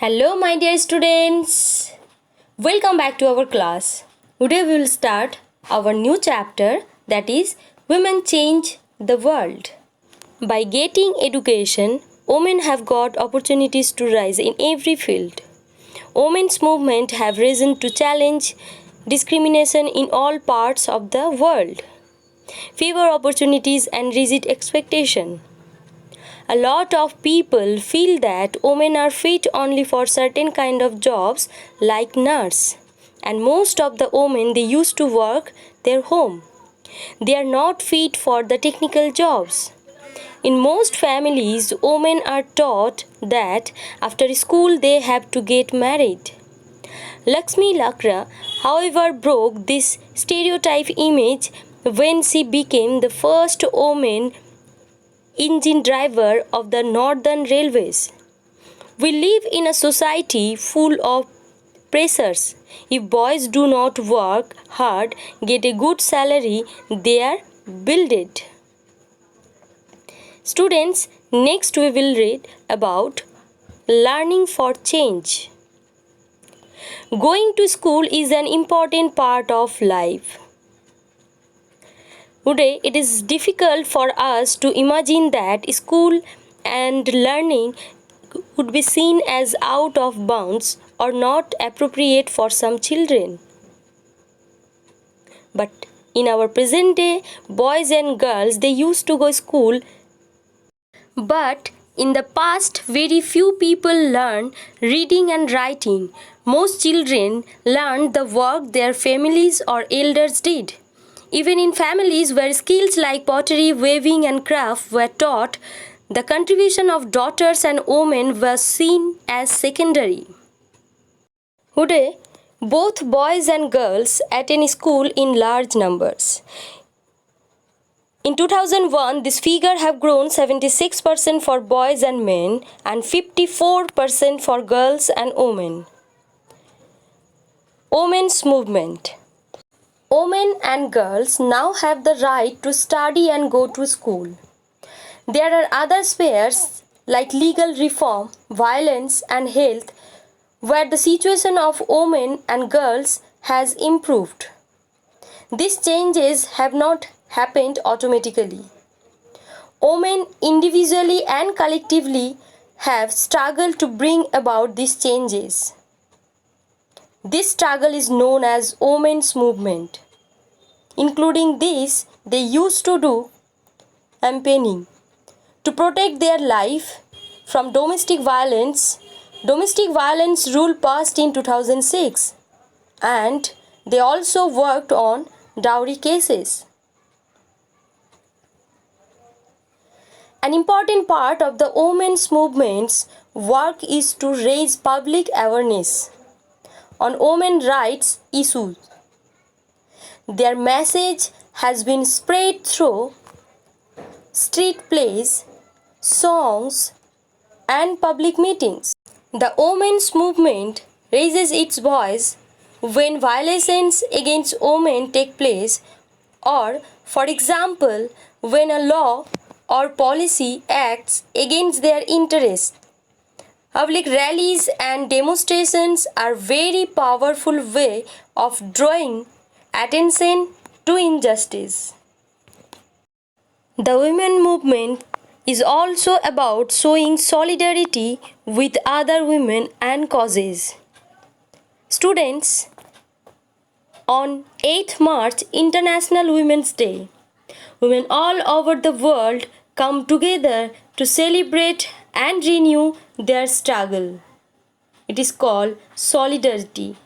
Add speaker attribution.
Speaker 1: Hello, my dear students. Welcome back to our class. Today we will start our new chapter, that is Women Change the World. By getting education, women have got opportunities to rise in every field. Women's movement have risen to challenge discrimination in all parts of the world. Fewer opportunities and rigid expectation. A lot of people feel that women are fit only for certain kind of jobs like nurse, and most of the women they used to work their home. They are not fit for the technical jobs. In most families, women are taught that after school they have to get married. Lakshmi Lakra, however, broke this stereotype image when she became the first woman engine driver of the Northern Railways. We live in a society full of pressures. If boys do not work hard, get a good salary, they are bullied. Students, next we will read about learning for change. Going to school is an important part of life. Today, it is difficult for us to imagine that school and learning would be seen as out of bounds or not appropriate for some children. But in our present day, boys and girls they used to go school. But in the past, very few people learned reading and writing. Most children learned the work their families or elders did. Even in families where skills like pottery, weaving, and craft were taught, the contribution of daughters and women was seen as secondary. Today, both boys and girls attend school in large numbers. In 2001, this figure have grown 76% for boys and men and 54% for girls and women. Women's movement. Women and girls now have the right to study and go to school. There are other spheres like legal reform, violence, and health where the situation of women and girls has improved. These changes have not happened automatically. Women individually and collectively have struggled to bring about these changes. This struggle is known as women's movement. Including this, they used to do campaigning to protect their life from domestic violence. Domestic violence rule passed in 2006, and they also worked on dowry cases. An important part of the women's movement's work is to raise public awareness on women's rights issues. Their message has been spread through street plays, songs, and public meetings. The women's movement raises its voice when violations against women take place, or, for example, when a law or policy acts against their interests. Public rallies and demonstrations are very powerful way of drawing attention to injustice. The women movement is also about showing solidarity with other women and causes. Students, on 8th March, International Women's Day, women all over the world come together to celebrate and renew their struggle. It is called solidarity.